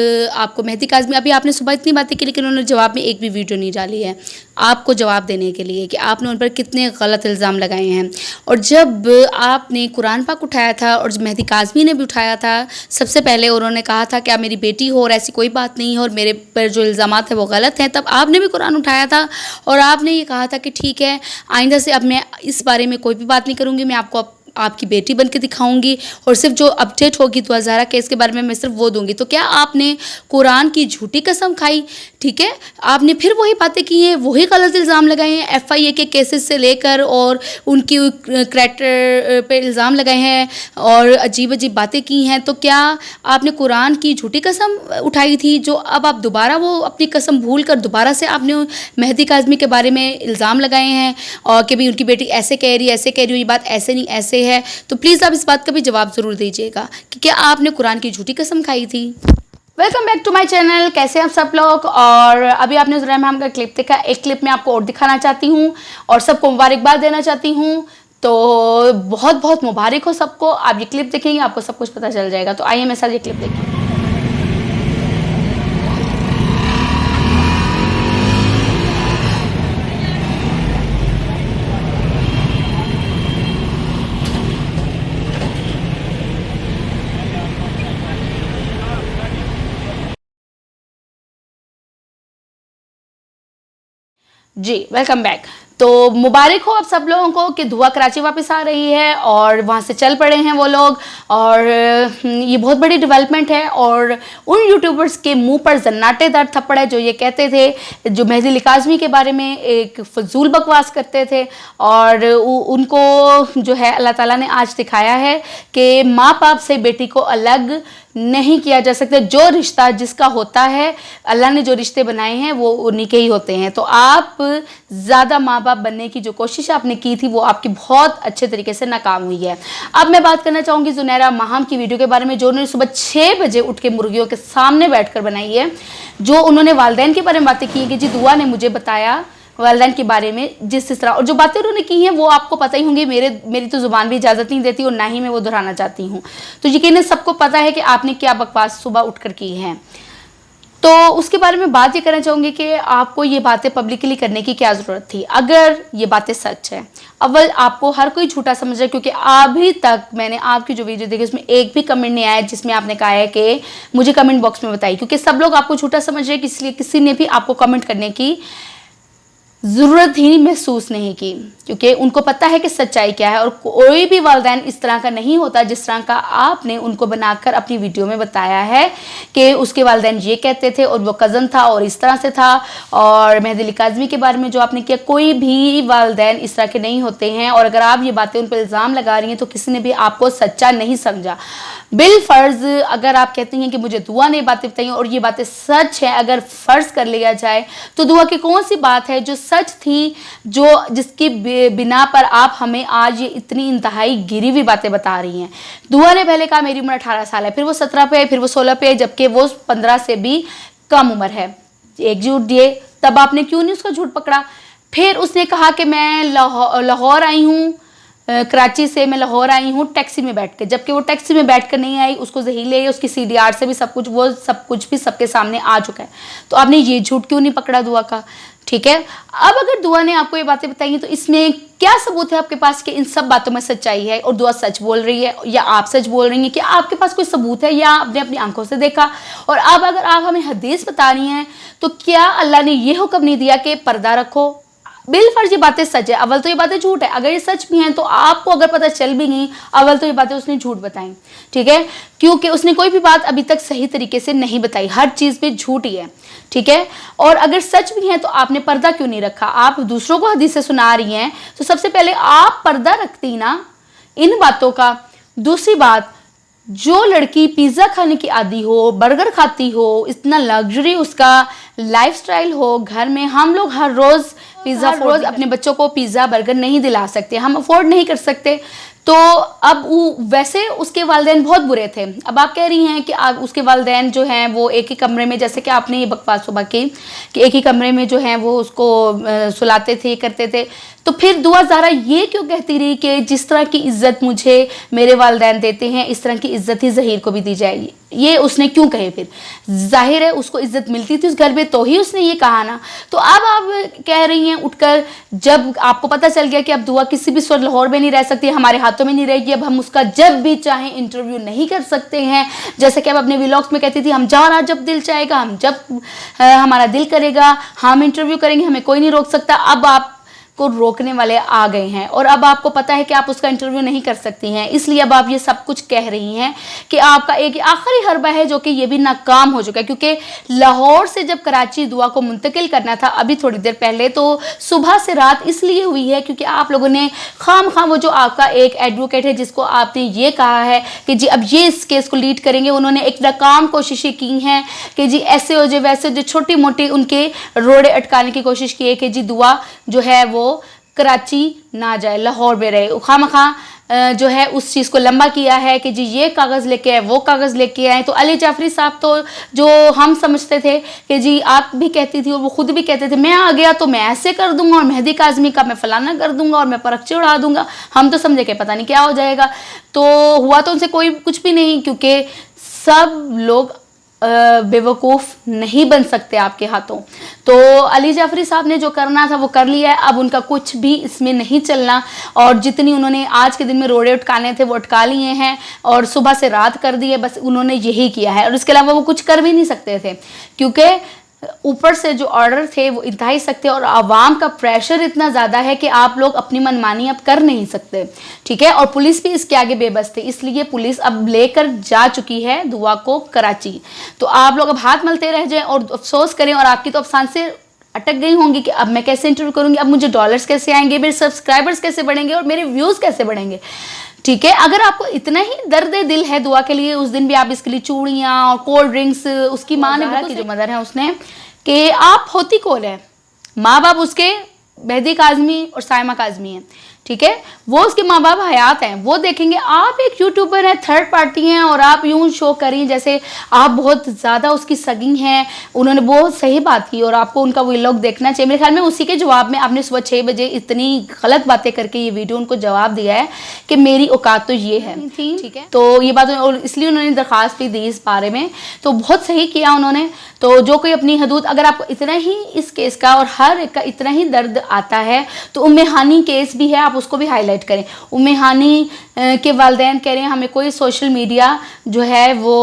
आपको मेहदी काज़मी अभी आपने सुबह इतनी बातें की लेकिन उन्होंने जवाब में एक भी वीडियो नहीं डाली है आपको जवाब देने के लिए कि आपने उन पर कितने गलत इल्ज़ाम लगाए हैं। और जब आपने कुरान पाक उठाया था और मेहदी काज़मी ने भी उठाया था, सबसे पहले उन्होंने कहा था कि आप मेरी बेटी हो और ऐसी कोई बात नहीं है और मेरे पर जो इल्ज़ामात हैं वो गलत हैं, तब आपने भी कुरान उठाया था और आपने ये कहा था कि ठीक है आइंदा से अब मैं इस बारे में कोई भी बात नहीं करूँगी, मैं आपको आपकी बेटी बन के दिखाऊंगी और सिर्फ जो अपडेट होगी 2000 केस के बारे में मैं सिर्फ वो दूंगी। तो क्या आपने कुरान की झूठी कसम खाई? ठीक है, आपने फिर वही बातें की हैं, वही गलत इल्ज़ाम लगाए हैं FIA के केसेस से लेकर और उनकी करैक्टर पे इल्ज़ाम लगाए हैं और अजीब अजीब बातें की हैं। तो क्या आपने कुरान की झूठी कसम उठाई थी जो अब आप दोबारा वो अपनी कसम भूल कर दोबारा से आपने मेहदी काज़मी के बारे में इल्ज़ाम लगाए हैं और कि भी उनकी बेटी ऐसे कह रही है, ऐसे कह रही हो, ये बात ऐसे नहीं ऐसे है? तो प्लीज़ आप इस बात का भी जवाब ज़रूर दीजिएगा कि क्या आपने कुरान की झूठी कसम खाई थी। Welcome back to my channel. कैसे हैं आप सब लोग? और अभी आपने ज़ुरैया मैम का क्लिप देखा, एक क्लिप मैं आपको और दिखाना चाहती हूँ और सबको मुबारकबाद देना चाहती हूँ। तो बहुत बहुत मुबारक हो सबको। आप ये क्लिप देखेंगे आपको सब कुछ पता चल जाएगा। तो आइए मेरे साथ ये क्लिप देखें। जी वेलकम बैक। तो मुबारक हो आप सब लोगों को कि दुआ कराची वापस आ रही है और वहाँ से चल पड़े हैं वो लोग और ये बहुत बड़ी डेवलपमेंट है। और उन यूट्यूबर्स के मुंह पर जन्नाटेदार थप्पड़ है जो ये कहते थे, जो मेहदी काज़मी के बारे में एक फजूल बकवास करते थे और उनको जो है अल्लाह ताला ने आज दिखाया है कि माँ बाप से बेटी को अलग नहीं किया जा सकता। जो रिश्ता जिसका होता है, अल्लाह ने जो रिश्ते बनाए हैं वो उन्हीं के ही होते हैं। तो आप ज़्यादा माँ बाप बनने की जो कोशिश आपने की थी वो आपकी बहुत अच्छे तरीके से नाकाम हुई है। अब मैं बात करना चाहूँगी ज़ुनैरा माहम की वीडियो के बारे में जो उन्होंने सुबह 6 बजे उठ के मुर्गियों के सामने बैठ कर बनाई है, जो उन्होंने वालिदैन के बारे में बातें की कि जी दुआ ने मुझे बताया वालिदैन के बारे में जिस तरह, और जो बातें उन्होंने की हैं वो आपको पता ही होंगी। मेरी तो ज़ुबान भी इजाज़त नहीं देती और ना ही मैं वो दोहराना चाहती हूँ। तो यकीनन सबको पता है कि आपने क्या बकवास सुबह उठकर की हैं। तो उसके बारे में बात ये करना चाहूँगी कि आपको ये बातें पब्लिकली करने की क्या ज़रूरत थी अगर ये बातें सच है। अव्वल आपको हर कोई झूठा समझ रहा है क्योंकि अभी तक मैंने आपकी जो वीडियो देखी उसमें एक भी कमेंट नहीं आया जिसमें आपने कहा है कि मुझे कमेंट बॉक्स में बताइए, क्योंकि सब लोग आपको झूठा समझ रहे हैं, इसलिए किसी ने भी आपको कमेंट करने की ज़रूरत ही महसूस नहीं की क्योंकि उनको पता है कि सच्चाई क्या है। और कोई भी वालिदैन इस तरह का नहीं होता जिस तरह का आपने उनको बनाकर अपनी वीडियो में बताया है कि उसके वालिदैन ये कहते थे और वो कज़न था और इस तरह से था। और मेहदी काज़मी के बारे में जो आपने किया, कोई भी वालिदैन इस तरह के नहीं होते हैं। और अगर आप ये बातें उन पर इल्ज़ाम लगा रही हैं तो किसी ने भी आपको सच्चा नहीं समझा। बिल फ़र्ज़ अगर आप कहती हैं कि मुझे दुआ ने बातें बताई और ये बातें सच है, अगर फ़र्ज़ कर लिया जाए तो दुआ की कौन सी बात है जो सच थी, जो जिसकी बिना पर आप हमें आज ये इतनी इंतहाई गिरी हुई बातें बता रही हैं। दुआ ने पहले कहा मेरी उम्र 18 साल है, फिर वो 17 पे आई, फिर वो 16 पे आई, जबकि वो 15 से भी कम उम्र है। एक झूठ दिए, तब आपने क्यों नहीं उसका झूठ पकड़ा? फिर उसने कहा कि मैं लाहौर आई हूँ, कराची से मैं लाहौर आई हूँ टैक्सी में बैठ कर, जबकि वो टैक्सी में बैठ कर नहीं आई, उसको जहीले उसकी CDR से भी सब कुछ, वो सब कुछ भी सबके सामने आ चुका है। तो आपने ये झूठ क्यों नहीं पकड़ा दुआ का? ठीक है, अब अगर दुआ ने आपको ये बातें बताई तो इसमें क्या सबूत है आपके पास कि इन सब बातों में सच्चाई है और दुआ सच बोल रही है या आप सच बोल रही हैं? क्या आपके पास कोई सबूत है या आपने अपनी आंखों से देखा? और अब अगर आप हमें हदीस बता रही हैं तो क्या अल्लाह ने ये हुक्म नहीं दिया कि पर्दा रखो? बिलफर्ज ये बातें सच है, अव्वल तो ये बातें झूठ है। अगर ये सच भी हैं तो आपको अगर पता चल भी गई, अव्वल तो ये बातें उसने झूठ बताई, ठीक है, क्योंकि उसने कोई भी बात अभी तक सही तरीके से नहीं बताई, हर चीज़ में झूठ ही है, ठीक है। और अगर सच भी है तो आपने पर्दा क्यों नहीं रखा? आप दूसरों को हदीसें सुना रही हैं तो सबसे पहले आप पर्दा रखती ना इन बातों का। दूसरी बात, जो लड़की पिज़्ज़ा खाने की आदी हो, बर्गर खाती हो, इतना लग्जरी उसका लाइफस्टाइल हो, घर में हम लोग हर रोज़ अपने बच्चों को पिज़्ज़ा बर्गर नहीं दिला सकते, हम अफोर्ड नहीं कर सकते। तो अब वैसे उसके वालिदैन बहुत बुरे थे। अब आप कह रही हैं कि उसके वालिदैन जो हैं वो एक ही कमरे में, जैसे कि आपने ये बकवास सुबह की कि एक ही कमरे में जो हैं वो उसको सुलाते थे, करते थे। तो फिर दुआ ज़हरा ये क्यों कहती रही कि जिस तरह की इज्जत मुझे मेरे वालिदैन देते हैं इस तरह की इज्जत ही ज़हीर को भी दी जाएगी? ये उसने क्यों कहे? फिर जाहिर है उसको इज्जत मिलती थी उस घर में, तो ही उसने ये कहा ना। तो अब आप कह रही हैं उठकर, जब आपको पता चल गया कि अब दुआ किसी भी वक्त लाहौर में नहीं रह सकती, हमारे हाथों में नहीं रहेगी, अब हम उसका जब भी चाहें इंटरव्यू नहीं कर सकते हैं। जैसे कि अब अपने व्लॉग्स में कहती थी, हम जाना जब दिल चाहेगा, हम जब हमारा दिल करेगा हम इंटरव्यू करेंगे, हमें कोई नहीं रोक सकता। अब आप को रोकने वाले आ गए हैं और अब आपको पता है कि आप उसका इंटरव्यू नहीं कर सकती हैं, इसलिए अब आप ये सब कुछ कह रही हैं कि आपका एक आखिरी हरबा है जो कि ये भी नाकाम हो चुका है। क्योंकि लाहौर से जब कराची दुआ को मुंतकिल करना था अभी थोड़ी देर पहले, तो सुबह से रात इसलिए हुई है क्योंकि आप लोगों ने खाम वो जो आपका एक एडवोकेट है जिसको आपने ये कहा है कि जी अब ये इस केस को लीड करेंगे, उन्होंने एक नाकाम कोशिशें की हैं कि जी ऐसे हो जाए वैसे जो छोटी मोटी उनके रोड़े अटकाने की कोशिश की है कि जी दुआ जो है वो कराची ना जाए, लाहौर में रहे। खामखा जो है उस चीज़ को लंबा किया है कि जी ये कागज़ लेके आए, वो कागज़ लेके आए। तो अली जाफरी साहब तो जो हम समझते थे कि जी आप भी कहती थी और वो खुद भी कहते थे मैं आ गया तो मैं ऐसे कर दूंगा और मेहदी काज़मी का मैं फलाना कर दूंगा और मैं परखचे उड़ा दूंगा। हम तो समझे कि पता नहीं क्या हो जाएगा। तो हुआ तो उनसे कोई कुछ भी नहीं, क्योंकि सब लोग बेवकूफ़ नहीं बन सकते आपके हाथों। तो अली जाफरी साहब ने जो करना था वो कर लिया है, अब उनका कुछ भी इसमें नहीं चलना। और जितनी उन्होंने आज के दिन में रोड़े उटकाने थे वो उटका लिए हैं और सुबह से रात कर दी है, बस उन्होंने यही किया है और इसके अलावा वो कुछ कर भी नहीं सकते थे, क्योंकि ऊपर से जो ऑर्डर थे वो इंतहाई सख्त थे और आवाम का प्रेशर इतना ज़्यादा है कि आप लोग अपनी मनमानी अब कर नहीं सकते, ठीक है। और पुलिस भी इसके आगे बेबस थी, इसलिए पुलिस अब लेकर जा चुकी है दुआ को कराची। तो आप लोग अब हाथ मलते रह जाएं और अफसोस करें, और आपकी तो अब सांसें अटक गई होंगी कि अब मैं कैसे इंटरव्यू करूँगी, अब मुझे डॉलर्स कैसे आएंगे, मेरे सब्सक्राइबर्स कैसे बढ़ेंगे और मेरे व्यूज़ कैसे बढ़ेंगे, ठीक है। अगर आपको इतना ही दर्द दिल है दुआ के लिए, उस दिन भी आप इसके लिए चूड़ियाँ और कोल्ड ड्रिंक्स, उसकी माँ ने की जो मदर है उसने कि आप होती कौन है, माँ बाप उसके मेहदी काज़मी और साइमा काज़मी हैं, ठीक है, वो उसके माँ बाप हयात हैं, वो देखेंगे। आप एक यूट्यूबर हैं, थर्ड पार्टी हैं और आप यूं शो करें जैसे आप बहुत ज़्यादा उसकी सगी हैं। उन्होंने बहुत सही बात की और आपको उनका व्लॉग देखना चाहिए। मेरे ख्याल में उसी के जवाब में आपने सुबह 6 बजे इतनी गलत बातें करके ये वीडियो उनको जवाब दिया है कि मेरी औकात तो ये है, ठीक है। तो ये बात, और इसलिए उन्होंने दरख्वास्त भी दी इस बारे में, तो बहुत सही किया उन्होंने। तो जो कोई अपनी हदूद, अगर आपको इतना ही इस केस का और हर एक का इतना ही दर्द आता है तो उम्मे हानी केस भी है, आप उसको भी हाईलाइट करें। उम्मे हानी के वालिदैन कह रहे हैं हमें कोई सोशल मीडिया जो है वो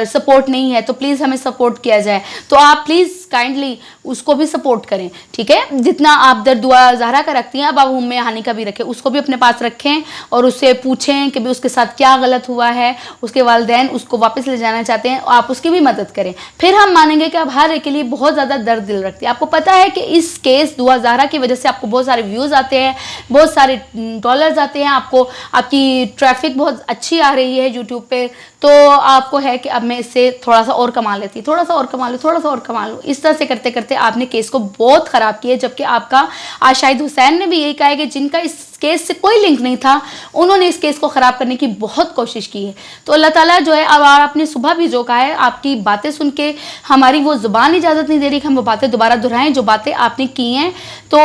सपोर्ट नहीं है, तो प्लीज़ हमें सपोर्ट किया जाए। तो आप प्लीज़ काइंडली उसको भी सपोर्ट करें, ठीक है। जितना आप दर्द दुआ ज़हरा का रखती हैं, अब आप उम्मे हानी का भी रखें, उसको भी अपने पास रखें और उससे पूछें कि भी उसके साथ क्या गलत हुआ है। उसके वालिदैन उसको वापस ले जाना चाहते हैं, आप उसकी भी मदद करें, फिर हम मानेंगे कि आप हर एक के लिए बहुत ज़्यादा दर्द दिल रखती है। आपको पता है कि इस केस दुआ ज़हरा की वजह से आपको बहुत सारे व्यूज़ आते हैं, बहुत सारे डॉलर्स आते हैं, आपको आपकी ट्रैफिक बहुत अच्छी आ रही है यूट्यूब पे, तो आपको है कि अब मैं इससे थोड़ा सा और कमा लेती, थोड़ा सा और कमा लो, थोड़ा सा और कमा लो। इस तरह से करते करते आपने केस को बहुत ख़राब किया। जबकि आपका आज शाहिद हुसैन ने भी यही कहा है कि जिनका इस केस से कोई लिंक नहीं था उन्होंने इस केस को ख़राब करने की बहुत कोशिश की है। तो अल्लाह ताला जो है, अब आपने सुबह भी जो कहा है, आपकी बातें सुन के हमारी वो ज़ुबान इजाज़त नहीं दे रही कि हम वो बातें दोबारा दोहराएं जो बातें आपने की हैं। तो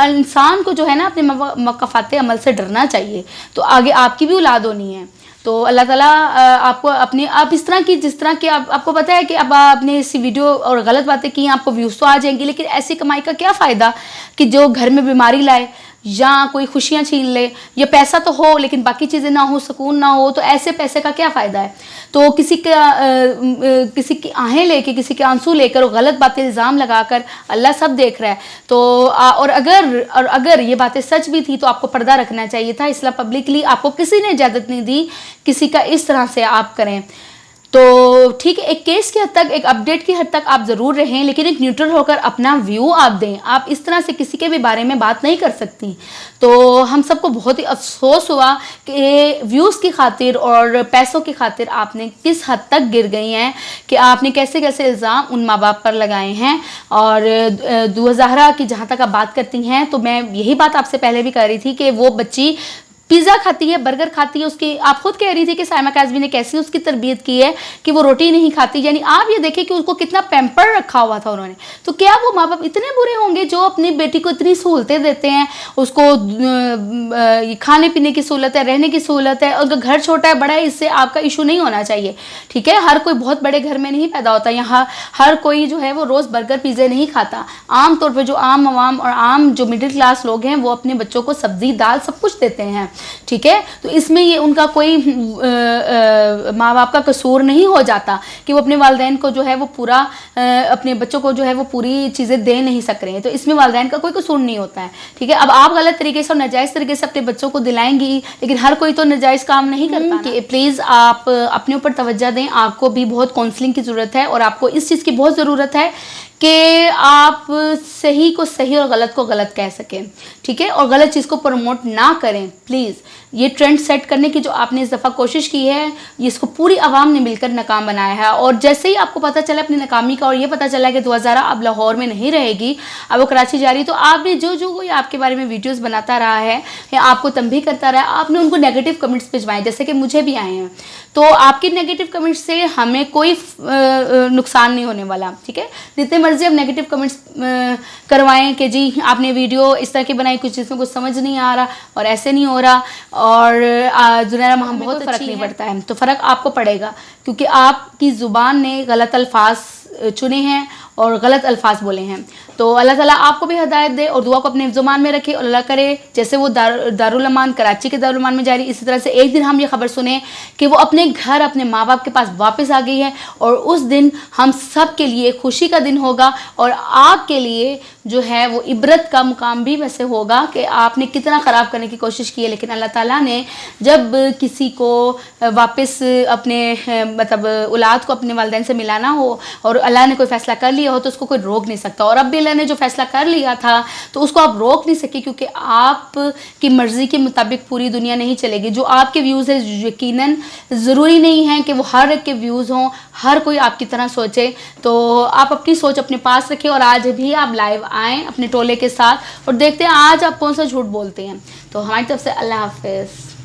इंसान को जो है ना अपने मकफ़ात अमल से डरना चाहिए। तो आगे आपकी भी औलाद होनी है, तो अल्लाह ताला आपको अपनी, आप इस तरह की, जिस तरह की आपको पता है कि अब आपने इस वीडियो और गलत बातें की, आपको व्यूज़ तो आ जाएंगी, लेकिन ऐसी कमाई का क्या फ़ायदा कि जो घर में बीमारी लाए या कोई खुशियाँ छीन ले, या पैसा तो हो लेकिन बाकी चीज़ें ना हो, सुकून ना हो, तो ऐसे पैसे का क्या फ़ायदा है। तो किसी किसी की आहें लेके, किसी के आंसू लेकर और गलत बातें इल्ज़ाम लगाकर अल्लाह सब देख रहा है। तो और अगर ये बातें सच भी थी तो आपको पर्दा रखना चाहिए था। इसलिए पब्लिकली आपको किसी ने इजाज़त नहीं दी किसी का इस तरह से आप करें। तो ठीक है, एक केस की हद तक, एक अपडेट की हद तक आप ज़रूर रहें, लेकिन एक न्यूट्रल होकर अपना व्यू आप दें। आप इस तरह से किसी के भी बारे में बात नहीं कर सकती। तो हम सबको बहुत ही अफसोस हुआ कि व्यूज़ की खातिर और पैसों की खातिर आपने किस हद तक गिर गई हैं, कि आपने कैसे कैसे इल्ज़ाम उन माँ बाप पर लगाए हैं। और दुआ ज़हरा की जहाँ तक आप बात करती हैं, तो मैं यही बात आपसे पहले भी कर रही थी कि वो बच्ची पिज़्ज़ा खाती है, बर्गर खाती है, उसकी आप खुद कह रही थी कि साइमा काज़मी ने कैसी उसकी तरबियत की है कि वो रोटी नहीं खाती। यानी आप ये देखें कि उसको कितना पैम्पर रखा हुआ था उन्होंने। तो क्या वो माँ बाप इतने बुरे होंगे जो अपनी बेटी को इतनी सहूलतें देते हैं, उसको खाने पीने की सहूलत है, रहने की सहूलत है, अगर घर छोटा है बड़ा है इससे आपका इशू नहीं होना चाहिए, ठीक है। हर कोई बहुत बड़े घर में नहीं पैदा होता, यहाँ हर कोई जो है वो रोज़ बर्गर पिज़्ज़े नहीं खाता। आम तौर पर जो आम अवाम और आम जो मिडिल क्लास लोग हैं वो अपने बच्चों को सब्जी दाल सब कुछ देते हैं, ठीक है। तो इसमें ये उनका कोई माँ बाप का कसूर नहीं हो जाता कि वो अपने वालिदैन को जो है वो पूरा अपने बच्चों को जो है वो पूरी चीज़ें दे नहीं सक रहे हैं, तो इसमें वालिदैन का कोई कसूर नहीं होता है, ठीक है। अब आप गलत तरीके से और नाजायज़ तरीके से अपने बच्चों को दिलाएंगी, लेकिन हर कोई तो नाजायज़ काम नहीं करता कि प्लीज़ आप अपने ऊपर तवज्जो दें। आपको भी बहुत काउंसलिंग की ज़रूरत है और आपको इस चीज़ की बहुत ज़रूरत है कि आप सही को सही और गलत को गलत कह सकें, ठीक है, और गलत चीज़ को प्रमोट ना करें। प्लीज़ ये ट्रेंड सेट करने की जो आपने इस दफ़ा कोशिश की है, इसको पूरी आवाम ने मिलकर नाकाम बनाया है। और जैसे ही आपको पता चला अपनी नाकामी का और ये पता चला कि दुआ ज़ारा अब लाहौर में नहीं रहेगी, अब वो कराची जा रही, तो आपने जो कोई आपके बारे में वीडियोज़ बनाता रहा है या आपको तंबीह करता रहा, आपने उनको नेगेटिव कमेंट्स भिजवाएं, जैसे कि मुझे भी आए हैं। तो आपके नेगेटिव कमेंट्स से हमें कोई नुकसान नहीं होने वाला, ठीक है। जितने मर्जी आप नेगेटिव कमेंट्स करवाएं कि जी आपने वीडियो इस तरह की बनाई, कुछ इसमें कुछ समझ नहीं आ रहा और ऐसे नहीं हो रहा, और जुनैरा हम बहुत फ़र्क नहीं पड़ता है। तो फ़र्क आपको पड़ेगा क्योंकि आपकी ज़ुबान ने गलत अल्फाज चुने हैं और गलत अल्फाज बोले हैं। तो अल्लाह ताला आपको भी हिदायत दे और दुआ को अपने ज़ुबान में रखे और अल्लाह करे जैसे वो दारुल अमान कराची के दारुल अमान में जा रही, इसी तरह से एक दिन हम ये खबर सुने कि वो अपने घर अपने माँ बाप के पास वापस आ गई है, और उस दिन हम सब के लिए खुशी का दिन होगा और आपके लिए जो है वो इबरत का मुकाम भी वैसे होगा कि आपने कितना ख़राब करने की कोशिश की है, लेकिन अल्लाह ताला ने जब किसी को वापस अपने मतलब औलाद को अपने वालिदैन से मिलाना हो और अल्लाह ने कोई फ़ैसला कर लिया हो तो उसको कोई रोक नहीं सकता। और अब भी अल्लाह ने जो फ़ैसला कर लिया था तो उसको आप रोक नहीं सके, क्योंकि आपकी मर्ज़ी के मुताबिक पूरी दुनिया नहीं चलेगी। जो आपके व्यूज़ है यकीनन ज़रूरी नहीं है कि वो हर एक के व्यूज़ हों, हर कोई आपकी तरह सोचे। तो आप अपनी सोच अपने पास रखें और आज भी आप लाइव आएँ अपने टोले के साथ और देखते हैं आज आप कौन सा झूठ बोलते हैं। तो हमारी तरफ से अल्लाह हाफ़िज़।